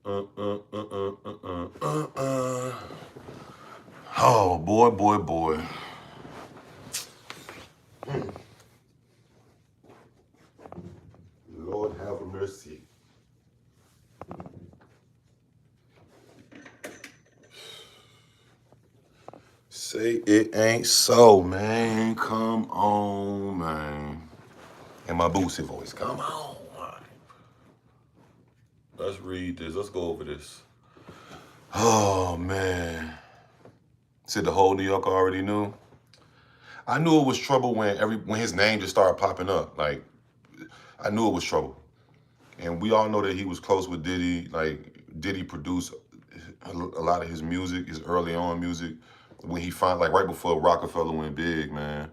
Oh, boy, boy, boy. Lord have mercy. Say it ain't so, man. Come on, man. And my Boosie voice. Come on, man. Let's read this. Let's go over this. Oh, man. Said the whole New York already knew. I knew it was trouble when his name just started popping up. Like, I knew it was trouble. And we all know that he was close with Diddy. Like, Diddy produced a lot of his music, his early on music. When he found, like, right before Rockefeller went big, man.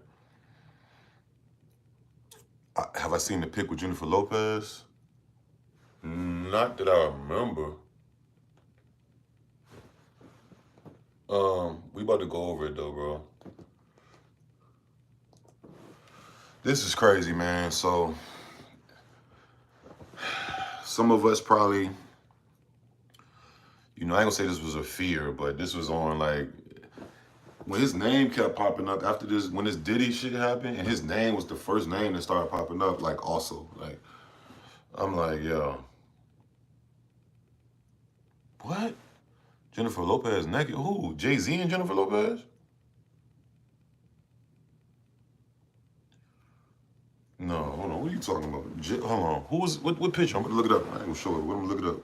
Have I seen the pic with Jennifer Lopez? Not that I remember. We about to go over it, though, bro. This is crazy, man. So, some of us probably, you know, I ain't gonna say this was a fear, but this was on, like, when his name kept popping up after this, when this Diddy shit happened, and his name was the first name that started popping up, like, also, like, I'm like, yo, what? Jennifer Lopez naked? Who? JayZ and Jennifer Lopez? No, hold on. What are you talking about? Hold on. Who was, what picture? I'm gonna look it up. I ain't gonna show it. I'm gonna look it up.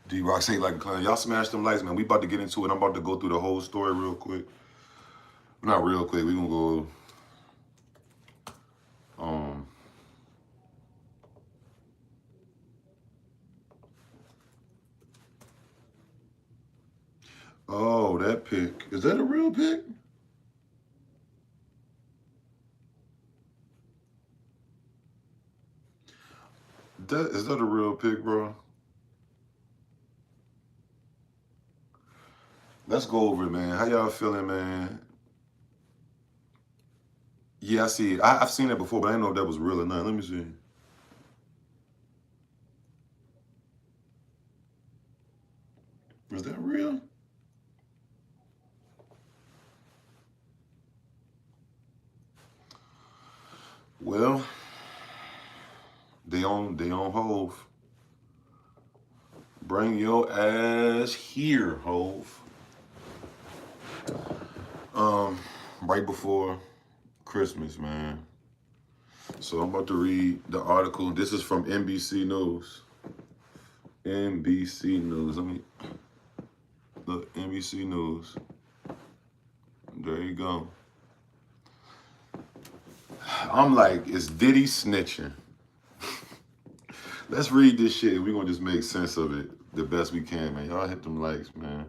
D-Rock say like a clown. Y'all smash them lights, man. We about to get into it. I'm about to go through the whole story real quick. Not real quick. We gonna go. Oh, that pic. Is that a real pic? Is that a real pic, bro? Let's go over it, man. How y'all feeling, man? Yeah, I see it. I've seen it before, but I didn't know if that was real or not. Let me see. Is that real? Well, they on Hove. Bring your ass here, Hove. Right before Christmas, man. So I'm about to read the article. This is from NBC News. NBC News. Let me look. NBC News. There you go. I'm like, is Diddy snitching? Let's read this shit. We're gonna just make sense of it the best we can, man. Y'all hit them likes, man.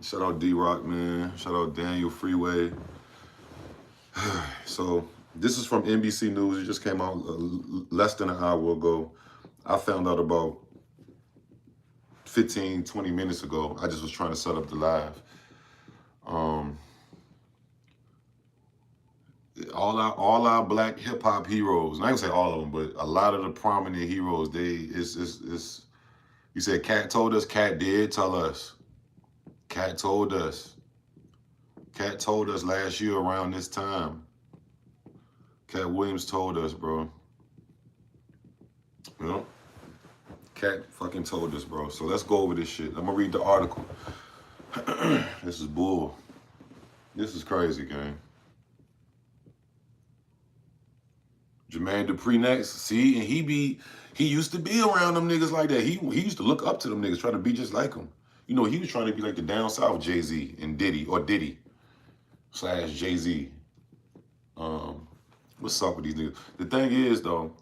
Shout out D-Rock, man. Shout out Daniel Freeway. So this is from NBC News. It just came out less than an hour ago. I found out about 15, 20 minutes ago. I just was trying to set up the live. All our black hip hop heroes, and I ain't gonna say all of them, but a lot of the prominent heroes, you said Cat told us, Cat did tell us. Cat told us. Cat told us last year around this time. Cat Williams told us, bro. You know? Cat fucking told us, bro. So let's go over this shit. I'm gonna read the article. This is bull. This is crazy, gang. Jermaine Dupri next. See, and he used to be around them niggas like that. He used to look up to them niggas, trying to be just like them. You know, he was trying to be like the down south JayZ and Diddy, or Diddy / JayZ. What's up with these niggas? The thing is, though,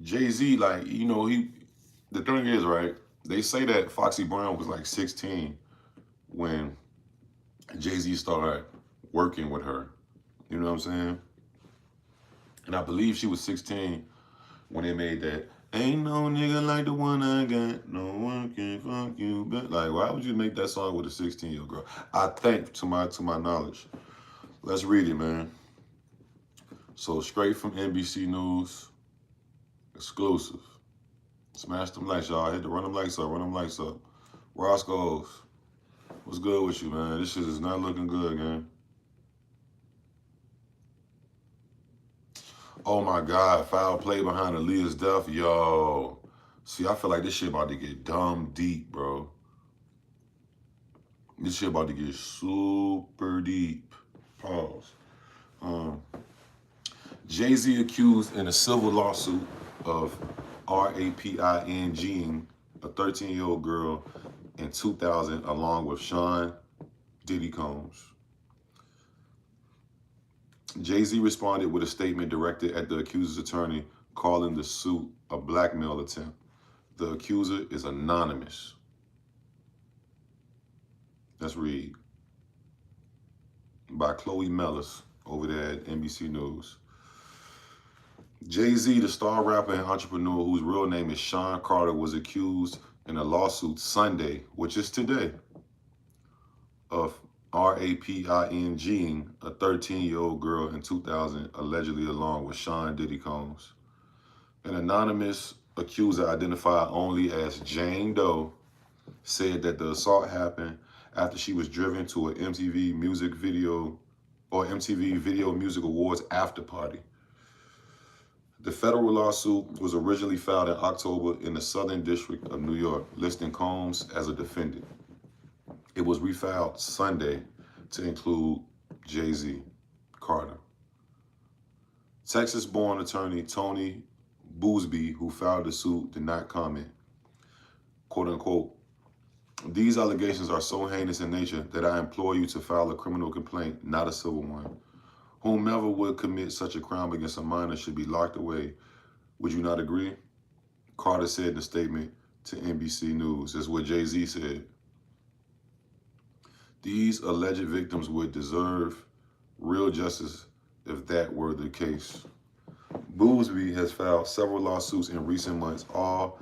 JayZ, like, you know, the thing is, right, they say that Foxy Brown was like 16 when JayZ started working with her. You know what I'm saying? And I believe she was 16 when they made that Ain't no nigga like the one I got. No one can fuck you. But like, why would you make that song with a 16-year-old girl? I think, to my knowledge. Let's read it, man. So straight from NBC News, exclusive. Smash them likes, y'all. Hit the run them likes up. Run them likes up. Roscoe's, what's good with you, man? This shit is not looking good, man. Oh my God, foul play behind Aaliyah's death, yo. See, I feel like this shit about to get dumb deep, bro. This shit about to get super deep. Pause. JayZ accused in a civil lawsuit of raping a 13-year-old girl in 2000 along with Sean Diddy Combs. JayZ responded with a statement directed at the accuser's attorney, calling the suit a blackmail attempt. The accuser is anonymous. Let's read. By Chloe Mellis over there at NBC News. JayZ, the star rapper and entrepreneur whose real name is Sean Carter, was accused in a lawsuit Sunday, which is today, of raping a 13-year-old girl in 2000, allegedly along with Sean Diddy Combs. An anonymous accuser identified only as Jane Doe said that the assault happened after she was driven to an MTV Video Music Awards after party. The federal lawsuit was originally filed in October in the Southern District of New York, listing Combs as a defendant. It was refiled Sunday to include JayZ Carter. Texas-born attorney Tony Boothby, who filed the suit, did not comment. Quote unquote, "These allegations are so heinous in nature that I implore you to file a criminal complaint, not a civil one. Whomever would commit such a crime against a minor should be locked away. Would you not agree?" Carter said in a statement to NBC News. That's what JayZ said. "These alleged victims would deserve real justice if that were the case." Boothby has filed several lawsuits in recent months. All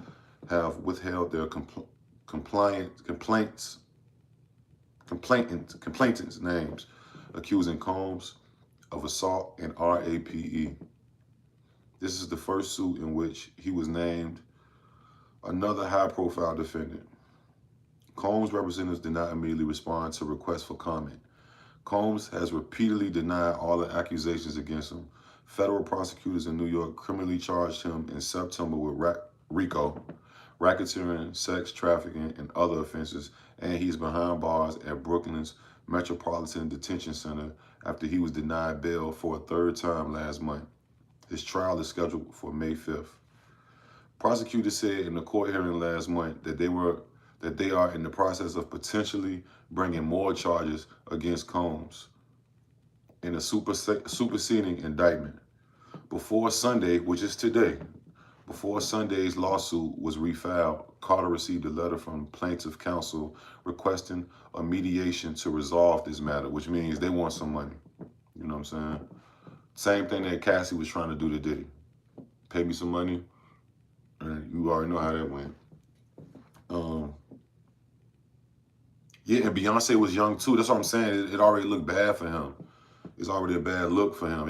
have withheld their complainants' names, accusing Combs of assault and rape. This is the first suit in which he was named another high-profile defendant. Combs' representatives did not immediately respond to requests for comment. Combs has repeatedly denied all the accusations against him. Federal prosecutors in New York criminally charged him in September with RICO, racketeering, sex trafficking, and other offenses, and he's behind bars at Brooklyn's Metropolitan Detention Center after he was denied bail for a third time last month. His trial is scheduled for May 5th. Prosecutors said in the court hearing last month that they are in the process of potentially bringing more charges against Combs in a superseding indictment. Before Sunday, which is today, before Sunday's lawsuit was refiled, Carter received a letter from plaintiff counsel requesting a mediation to resolve this matter, which means they want some money. You know what I'm saying? Same thing that Cassie was trying to do to Diddy. Pay me some money, and you already know how that went. Yeah, and Beyonce was young too. That's what I'm saying. It already looked bad for him. It's already a bad look for him.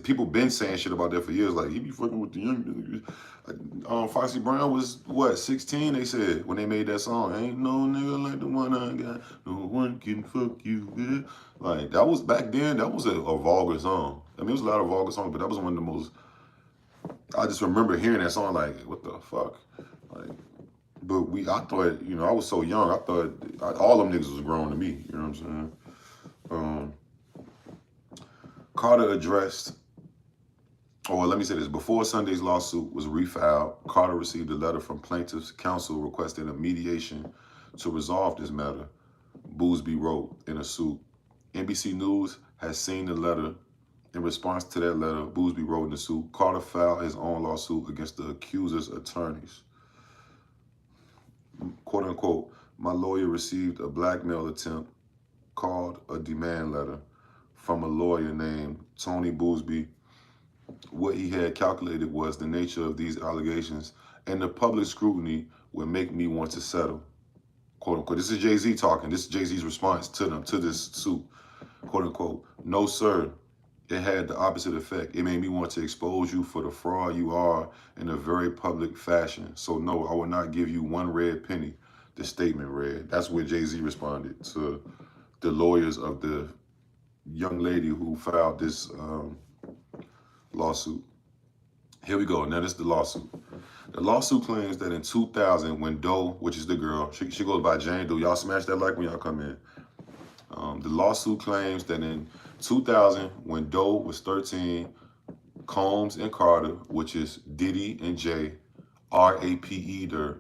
People been saying shit about that for years. Like, he be fucking with the young niggas. Foxy Brown was, what, 16, they said, when they made that song. Ain't no nigga like the one I got. No one can fuck you with. Like, that was, back then, that was a vulgar song. I mean, it was a lot of vulgar songs, but that was one of the most, I just remember hearing that song like, what the fuck? Like, but I thought, you know, I was so young, I thought all them niggas was grown to me. You know what I'm saying? Carter addressed, or let me say this, before Sunday's lawsuit was refiled, Carter received a letter from plaintiff's counsel requesting a mediation to resolve this matter, Boothby wrote in a suit. NBC News has seen the letter. In response to that letter, Boothby wrote in the suit, Carter filed his own lawsuit against the accuser's attorneys. Quote unquote, "My lawyer received a blackmail attempt called a demand letter from a lawyer named Tony Boothby What he had calculated was the nature of these allegations and the public scrutiny would make me want to settle. Quote unquote. This is Jay-Z talking. This is Jay-Z's response to them, to this suit. Quote unquote. No, sir. It had the opposite effect. It made me want to expose you for the fraud you are in a very public fashion. So no, I will not give you one red penny. The statement read. That's where Jay-Z responded to the lawyers of the young lady who filed this lawsuit. Here we go. Now this is the lawsuit. The lawsuit claims that in 2000, when Doe, which is the girl, she goes by Jane Doe. Y'all smash that like when y'all come in. The lawsuit claims that in 2000, when Doe was 13, Combs and Carter, which is Diddy and Jay, RAPE'd her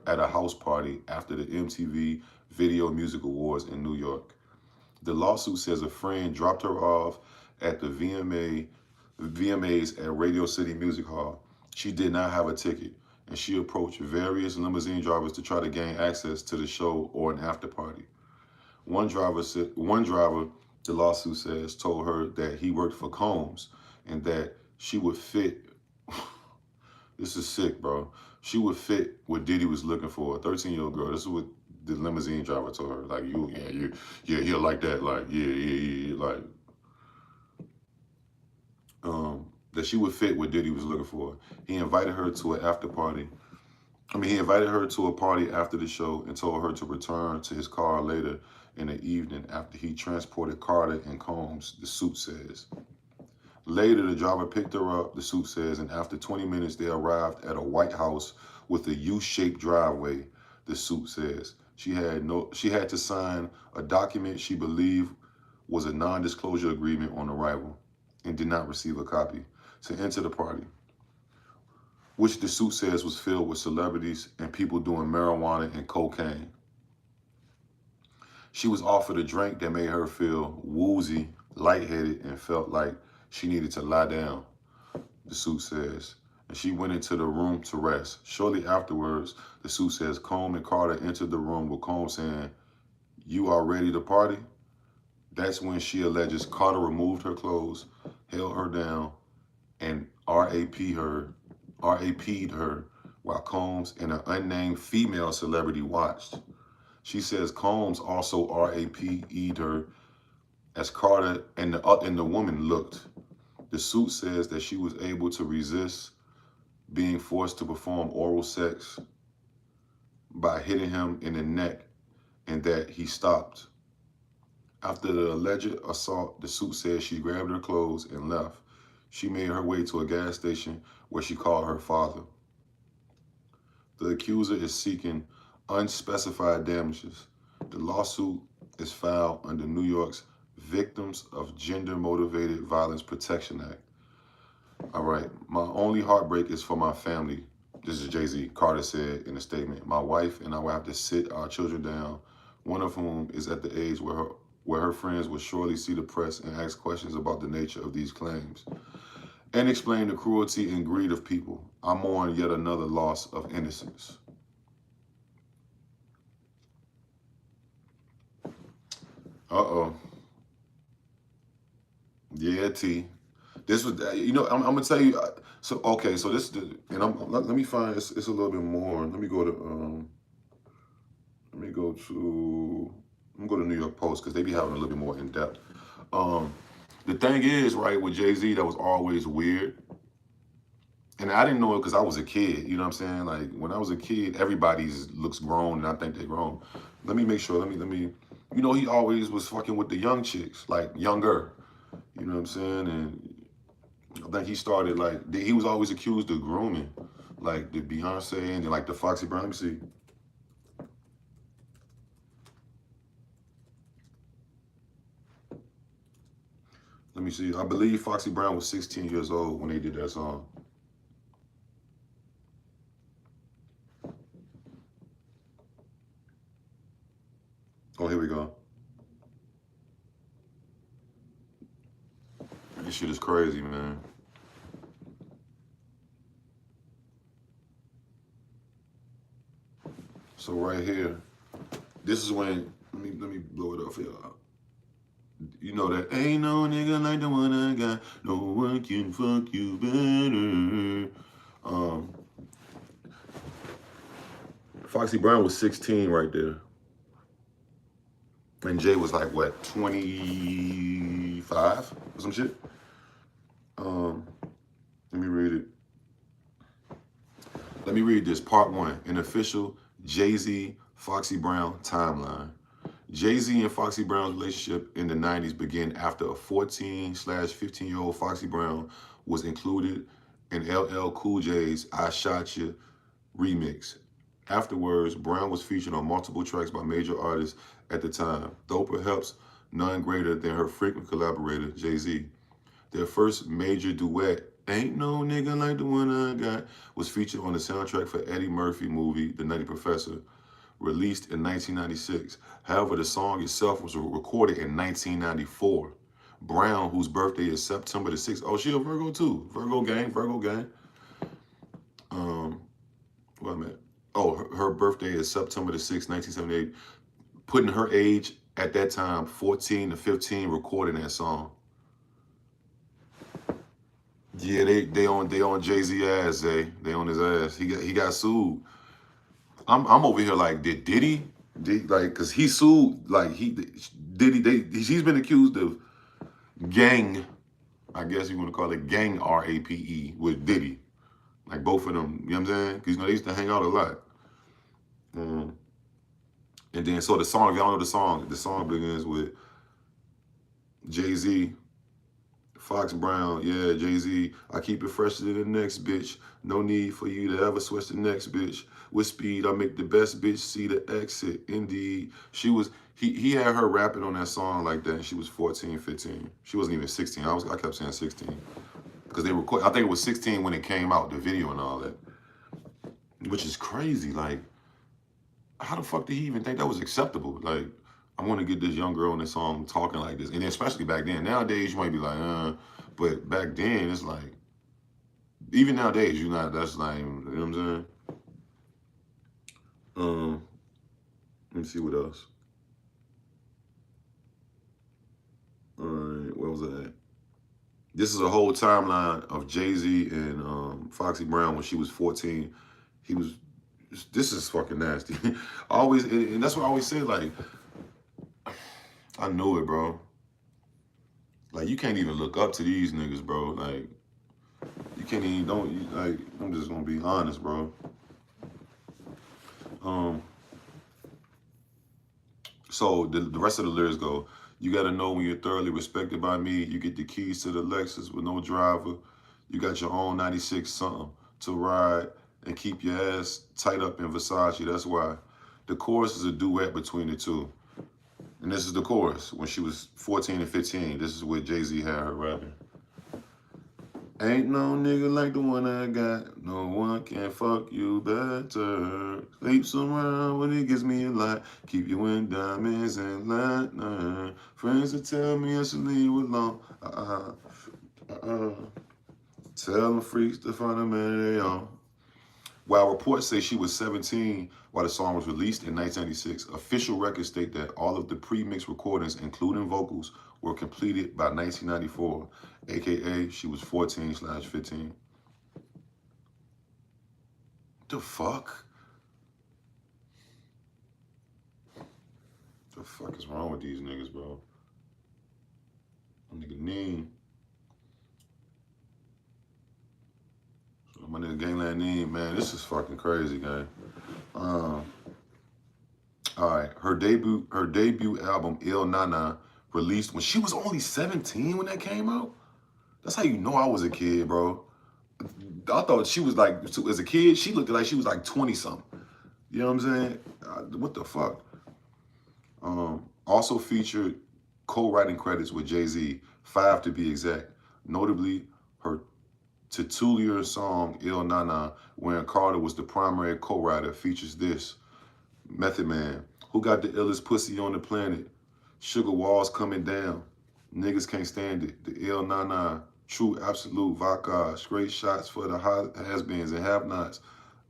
at a house party after the MTV Video Music Awards in New York. The lawsuit says a friend dropped her off at the VMAs at Radio City Music Hall. She did not have a ticket, and she approached various limousine drivers to try to gain access to the show or an after party. One driver, the lawsuit says, told her that he worked for Combs and that she would fit. This is sick, bro. She would fit what Diddy was looking for. A 13-year-old girl. This is what the limousine driver told her. Like, he'll like that. Like, like, that she would fit what Diddy was looking for. He invited her to an after party. He invited her to a party after the show and told her to return to his car later in the evening after he transported Carter and Combs, the suit says. Later, the driver picked her up, the suit says, and after 20 minutes, they arrived at a white house with a U-shaped driveway, the suit says. She had to sign a document she believed was a non-disclosure agreement on arrival and did not receive a copy to enter the party, which the suit says was filled with celebrities and people doing marijuana and cocaine. She was offered a drink that made her feel woozy, lightheaded, and felt like she needed to lie down, the suit says. And she went into the room to rest. Shortly afterwards, the suit says Combs and Carter entered the room with Combs saying, "You are ready to party?" That's when she alleges Carter removed her clothes, held her down, and RAP'd her while Combs and an unnamed female celebrity watched. She says Combs also RAP'd her as Carter and the woman looked. The suit says that she was able to resist being forced to perform oral sex by hitting him in the neck and that he stopped. After the alleged assault, the suit says she grabbed her clothes and left. She made her way to a gas station where she called her father. The accuser is seeking unspecified damages. The lawsuit is filed under New York's Victims of Gender-Motivated Violence Protection Act. All right, my only heartbreak is for my family. This is Jay-Z, Carter said in a statement. My wife and I will have to sit our children down, one of whom is at the age where her friends will surely see the press and ask questions about the nature of these claims and explain the cruelty and greed of people. I mourn yet another loss of innocence. Uh-oh. Yeah, T. This was, I'm gonna tell you. So okay, so this, and let me find. It's a little bit more. Let me go to New York Post because they be having a little bit more in depth. The thing is, right, with Jay-Z, that was always weird, and I didn't know it because I was a kid. You know what I'm saying? Like when I was a kid, everybody looks grown, and I think they're grown. Let me make sure. Let me. You know, he always was fucking with the young chicks, like younger. You know what I'm saying? And I think he started he was always accused of grooming, like the Beyonce and then like the Foxy Brown. Let me see. Let me see. I believe Foxy Brown was 16 years old when they did that song. Oh, here we go. This shit is crazy, man. So right here, this is when, let me blow it up here. You know that ain't no nigga like the one I got. No one can fuck you better. Foxy Brown was 16 right there. And Jay was like, what, 25 or some shit? Let me read it. Let me read this. Part 1, an official JayZ Foxy Brown timeline. JayZ and Foxy Brown's relationship in the 90s began after a 14/15-year-old Foxy Brown was included in LL Cool J's I Shot Ya remix. Afterwards, Brown was featured on multiple tracks by major artists at the time, though perhaps none greater than her frequent collaborator, JayZ. Their first major duet, Ain't No Nigga Like the One I Got, was featured on the soundtrack for Eddie Murphy movie, The Nutty Professor, released in 1996. However, the song itself was recorded in 1994. Brown, whose birthday is September the 6th. Oh, she a Virgo too. Virgo gang. Wait a minute. Oh, her birthday is September the 6th, 1978. Putting her age at that time, 14 to 15, recording that song. Yeah, they on JayZ ass, Zay. They on his ass. He got sued. I'm over here like, did Diddy? Like, cause he sued, like he's been accused of gang, I guess you want to call it gang RAPE with Diddy. Like both of them, you know what I'm saying? Because they used to hang out a lot. And then so the song, if y'all know the song begins with JayZ, Fox Brown, yeah, JayZ, I keep it fresher than the next bitch. No need for you to ever switch the next bitch. With speed, I make the best bitch see the exit. Indeed. He had her rapping on that song like that, and she was 14, 15. She wasn't even 16. I kept saying 16. Because they recorded, I think it was 16 when it came out, the video and all that. Which is crazy. Like, how the fuck did he even think that was acceptable? Like, I want to get this young girl in this song talking like this. And especially back then. Nowadays, you might be like, but back then, it's like, even nowadays, that's like, you know what I'm saying? Let me see what else. All right, where was I at? This is a whole timeline of JayZ and Foxy Brown when she was 14. This is fucking nasty. Always, and that's what I always say, like, I knew it, bro. Like, you can't even look up to these niggas, bro. Like, you can't even, like, I'm just gonna be honest, bro. So the rest of the lyrics go, you gotta know when you're thoroughly respected by me, you get the keys to the Lexus with no driver. You got your own 96 something to ride and keep your ass tight up in Versace. That's why. The chorus is a duet between the two. And this is the chorus when she was 14 and 15. This is what JayZ had her rapping. Ain't no nigga like the one I got. No one can fuck you better. Sleeps around when it gives me a lot. Keep you in diamonds and lightning. Friends that tell me I should leave alone. Tell them freaks to find a man of their own. While reports say she was 17 while the song was released in 1996, official records state that all of the pre-mix recordings, including vocals, were completed by 1994, aka she was 14/15. The fuck? The fuck is wrong with these niggas, bro? Nigga Neem. My nigga Gangland Neem, man, this is fucking crazy, gang. All right, her debut album Il Nana, released when she was only 17 when that came out. That's how you know I was a kid, bro. I thought she was like, as a kid, she looked like she was like 20 something. You know what I'm saying? What the fuck? Also featured co-writing credits with JayZ, 5 to be exact. Notably, her titular song Il Nana, wherein Carter was the primary co-writer, features this. Method Man, who got the illest pussy on the planet? Sugar walls coming down. Niggas can't stand it. The Il Nana, true absolute vodka. Straight shots for the has-beens and have-nots.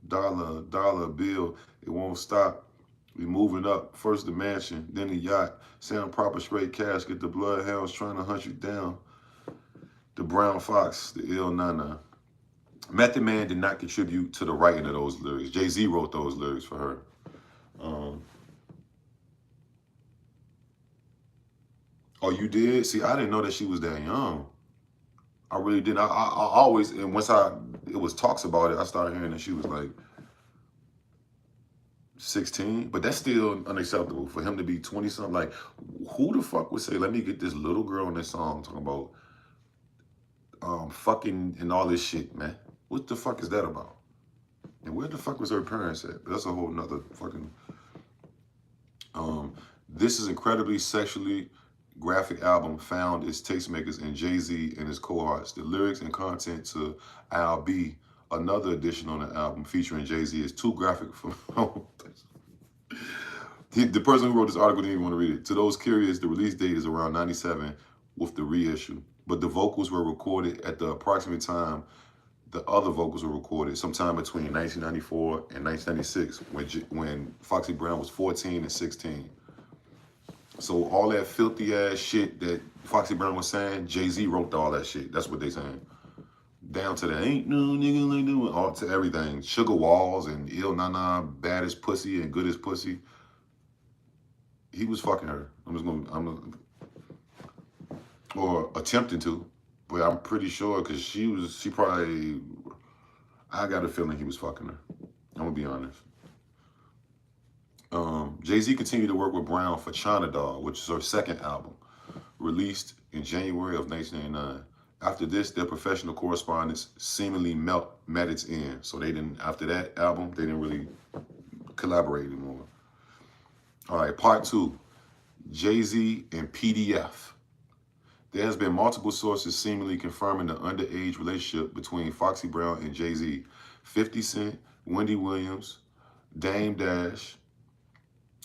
Dollar bill, it won't stop. We moving up. First the mansion, then the yacht. Sound proper, straight casket. The bloodhounds trying to hunt you down. The brown fox, the ill nana. Method Man did not contribute to the writing of those lyrics. JayZ wrote those lyrics for her. Oh, you did? See, I didn't know that she was that young. I really didn't. I always, and once it was talks about it, I started hearing that she was like 16. But that's still unacceptable for him to be 20-something. Like, who the fuck would say, let me get this little girl in this song talking about fucking and all this shit, man? What the fuck is that about? And where the fuck was her parents at? That's a whole nother fucking... This is incredibly sexually graphic album found its tastemakers in JayZ and his cohorts. The lyrics and content to I'll Be, another addition on the album featuring JayZ, is too graphic for... The person who wrote this article didn't even want to read it. To those curious, the release date is around 97 with the reissue. But the vocals were recorded at the approximate time the other vocals were recorded, sometime between 1994 and 1996, when Foxy Brown was 14 and 16. So all that filthy ass shit that Foxy Brown was saying, JayZ wrote all that shit. That's what they saying. Down to the ain't no nigga like that, all to everything. Sugar Walls and Ill Nana, baddest pussy and goodest pussy. He was fucking her. Or attempting to, but I'm pretty sure because she probably, I got a feeling he was fucking her. I'm gonna be honest. JayZ continued to work with Brown for China Doll, which is her second album, released in January of 1989. After this, their professional correspondence seemingly met its end. So they didn't, after that album, they didn't really collaborate anymore. All right, part 2, JayZ and PDF. There has been multiple sources seemingly confirming the underage relationship between Foxy Brown and JayZ. 50 Cent, Wendy Williams, Dame Dash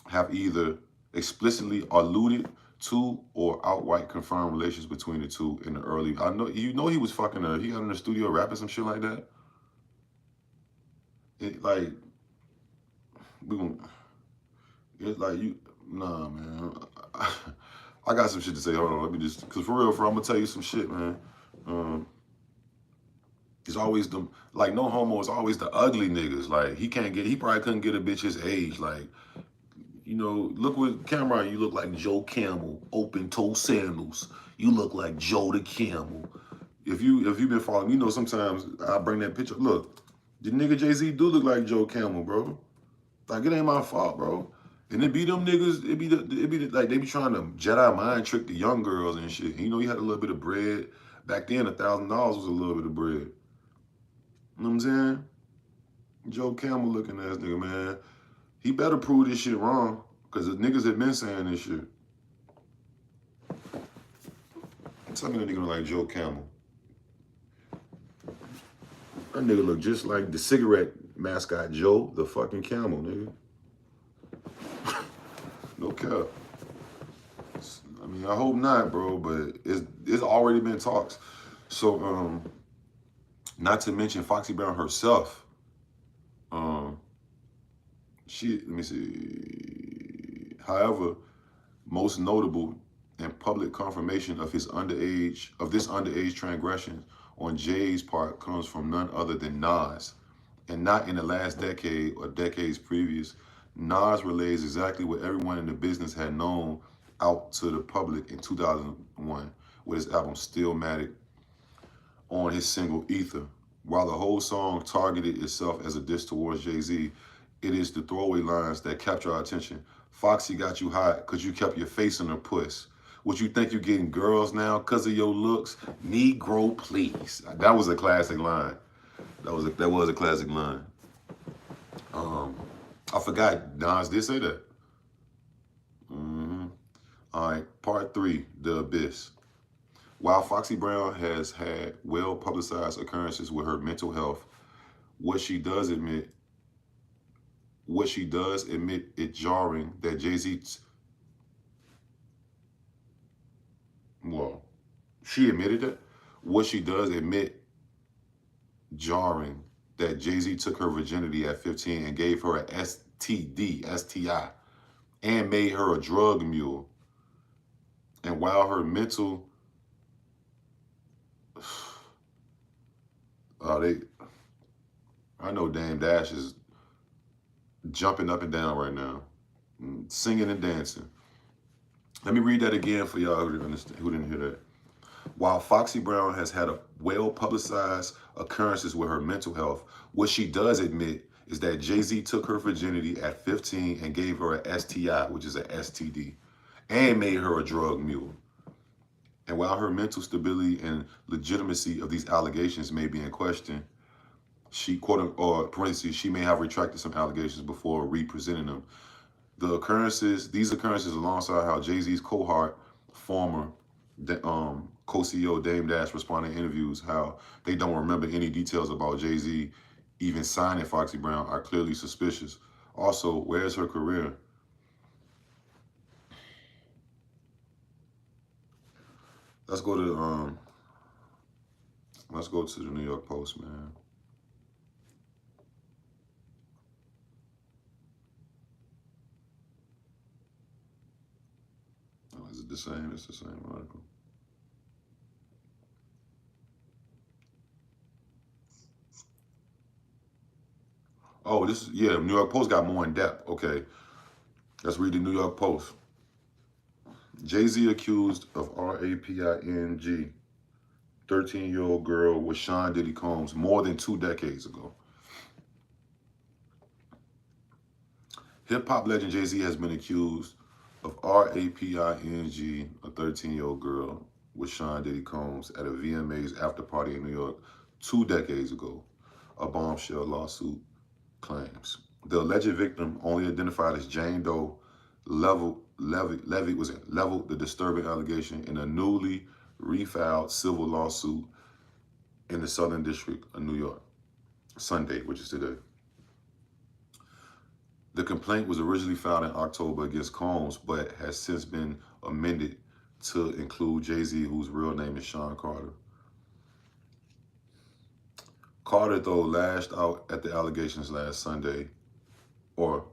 have either explicitly alluded to or outright confirmed relations between the two in the early... You know he was fucking her. He got in the studio rapping some shit like that. Nah, man. I got some shit to say. Hold on, let me just... Because for real, I'm going to tell you some shit, man. It's always the... Like, no homo, it's always the ugly niggas. Like, he probably couldn't get a bitch his age. Like, you know, look with Cameron, you look like Joe Camel, open-toe sandals. You look like Joe the Camel. If you've been following, you know sometimes I bring that picture. Look, the nigga JayZ do look like Joe Camel, bro. Like, it ain't my fault, bro. And it be them niggas, like, they be trying to Jedi mind trick the young girls and shit. And you know, he had a little bit of bread. Back then, $1,000 was a little bit of bread. You know what I'm saying? Joe Camel looking ass nigga, man. He better prove this shit wrong, because the niggas have been saying this shit. Tell me that nigga look like Joe Camel. That nigga look just like the cigarette mascot, Joe the fucking Camel, nigga. No cap. I mean, I hope not, bro, but it's already been talks. So, not to mention Foxy Brown herself. Let me see. However, most notable and public confirmation of this underage transgression on Jay's part comes from none other than Nas. And not in the last decade or decades previous. Nas relays exactly what everyone in the business had known out to the public in 2001 with his album Stillmatic on his single Ether. While the whole song targeted itself as a diss towards JayZ, it is the throwaway lines that capture our attention. Foxy got you hot because you kept your face in her puss. What you think you getting girls now because of your looks? Negro, please. That was a classic line. That was a classic line. I forgot Nas did say that. All right, part 3, The Abyss. While Foxy Brown has had well-publicized occurrences with her mental health, what she does admit it jarring that JayZ... Well, she admitted that. What she does admit jarring that JayZ took her virginity at 15 and gave her a STI and made her a drug mule. And while her mental, I know Dame Dash is jumping up and down right now, singing and dancing. Let me read that again for y'all who didn't hear that. While Foxy Brown has had a well-publicized occurrences with her mental health, what she does admit is that JayZ took her virginity at 15 and gave her a STI, which is a STD, and made her a drug mule. And while her mental stability and legitimacy of these allegations may be in question, she, quote or parentheses, she may have retracted some allegations before re-presenting them. These occurrences alongside how JayZ's cohort, former co-CEO Dame Dash responding to interviews how they don't remember any details about JayZ even signing Foxy Brown are clearly suspicious. Also, where's her career? Let's go to the New York Post, man. Oh, is it the same? It's the same article. Oh, this is, yeah, New York Post got more in depth. Okay, let's read the New York Post. JayZ accused of raping 13-year-old girl with Sean Diddy Combs more than 2 decades ago. Hip-hop legend JayZ has been accused of raping a 13-year-old girl with Sean Diddy Combs at a VMA's after party in New York 2 decades ago, a bombshell lawsuit claims. The alleged victim, only identified as Jane Doe, leveled the disturbing allegation in a newly refiled civil lawsuit in the Southern District of New York, Sunday, which is today. The complaint was originally filed in October against Combs, but has since been amended to include JayZ, whose real name is Sean Carter. Carter, though, lashed out at the allegations last Sunday, the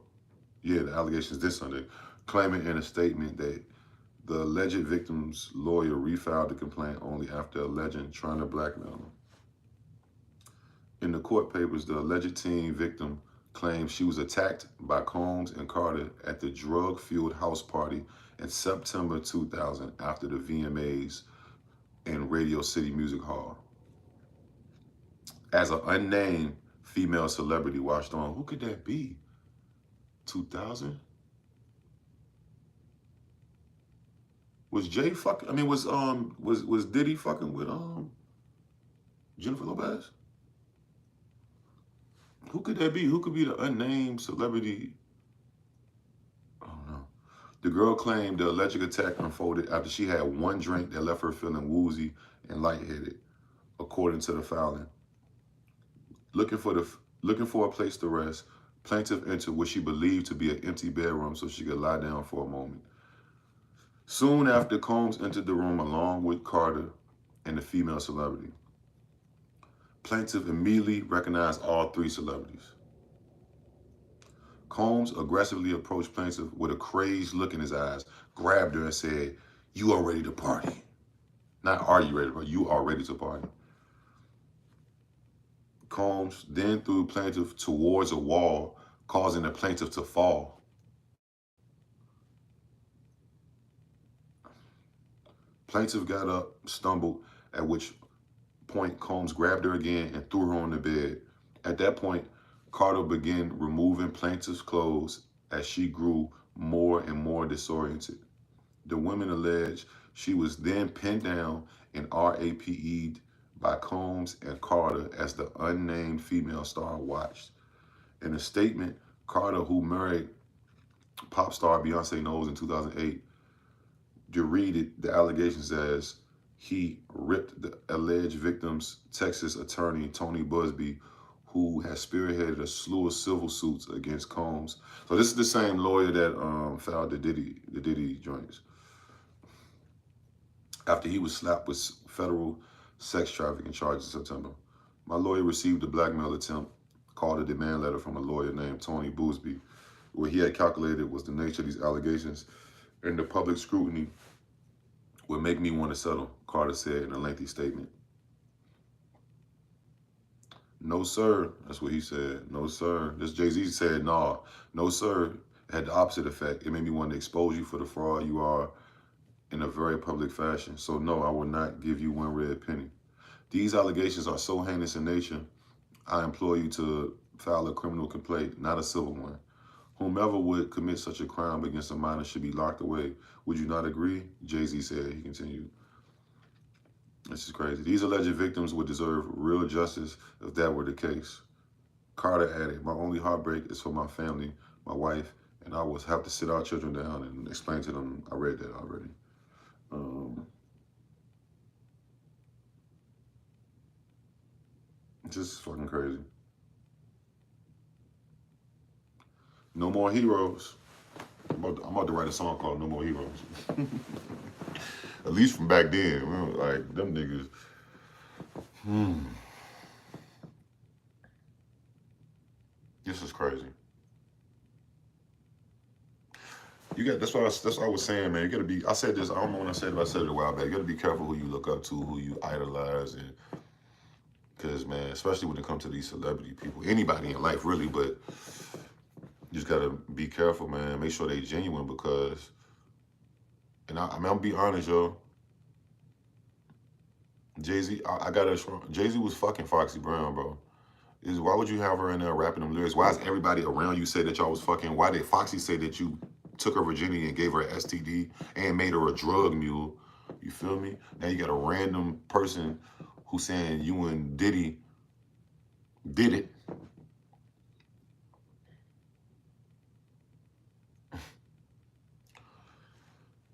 allegations this Sunday, claiming in a statement that the alleged victim's lawyer refiled the complaint only after alleging trying to blackmail him. In the court papers, the alleged teen victim claims she was attacked by Combs and Carter at the drug-fueled house party in September 2000 after the VMAs in Radio City Music Hall. As an unnamed female celebrity watched on. Who could that be? 2000? Was Jay fucking, I mean, was Diddy fucking with Jennifer Lopez? Who could that be? Who could be the unnamed celebrity? I don't know. The girl claimed the alleged attack unfolded after she had one drink that left her feeling woozy and lightheaded, according to the filing. Looking for a place to rest, plaintiff entered what she believed to be an empty bedroom so she could lie down for a moment. Soon after, Combs entered the room along with Carter and the female celebrity. Plaintiff immediately recognized all 3 celebrities. Combs aggressively approached plaintiff with a crazed look in his eyes, grabbed her and said, "You are ready to party." Not are you ready to party, you are ready to party. Combs then threw plaintiff towards a wall, causing the plaintiff to fall. Plaintiff got up, stumbled, at which point Combs grabbed her again and threw her on the bed. At that point, Carter began removing plaintiff's clothes as she grew more and more disoriented. The women alleged she was then pinned down and RAPE'd by Combs and Carter as the unnamed female star watched. In a statement, Carter, who married pop star Beyonce Knowles in 2008, derided the allegations as he ripped the alleged victim's Texas attorney, Tony Busby, who has spearheaded a slew of civil suits against Combs. So this is the same lawyer that filed the Diddy joints. After he was slapped with federal sex trafficking charges in September. My lawyer received a blackmail attempt, called a demand letter from a lawyer named Tony Busby, what he had calculated was the nature of these allegations and the public scrutiny would make me want to settle, Carter said in a lengthy statement. No, sir. That's what he said. No, sir. This JayZ said, nah. No, sir. It had the opposite effect. It made me want to expose you for the fraud you are in a very public fashion. So, no, I will not give you one red penny. These allegations are so heinous in nature, I implore you to file a criminal complaint, not a civil one. Whomever would commit such a crime against a minor should be locked away. Would you not agree? JayZ said. He continued. This is crazy. These alleged victims would deserve real justice if that were the case. Carter added, my only heartbreak is for my family, my wife, and I will have to sit our children down and explain to them. I read that already. Just fucking crazy. No More Heroes. I'm about to write a song called No More Heroes. At least from back then. Like, them niggas. This is crazy. That's what I was saying, man. You gotta be, I said this, I don't know when I said it, but I said it a while back. You gotta be careful who you look up to, who you idolize, and because, man, especially when it comes to these celebrity people, anybody in life really, but you just gotta be careful, man. Make sure they genuine, because, and I'm gonna be honest, yo. JayZ, I gotta, JayZ was fucking Foxy Brown, bro. Why would you have her in there rapping them lyrics? Why does everybody around you say that y'all was fucking? Why did Foxy say that you took her virginity and gave her an STD and made her a drug mule? You feel me? Now you got a random person who's saying you and Diddy did it.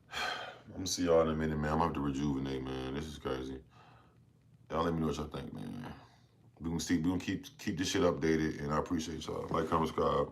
I'm gonna see y'all in a minute, man. I'm gonna have to rejuvenate, man. This is crazy. Y'all let me know what y'all think, man. We're gonna keep this shit updated, and I appreciate y'all. Like, comment, subscribe.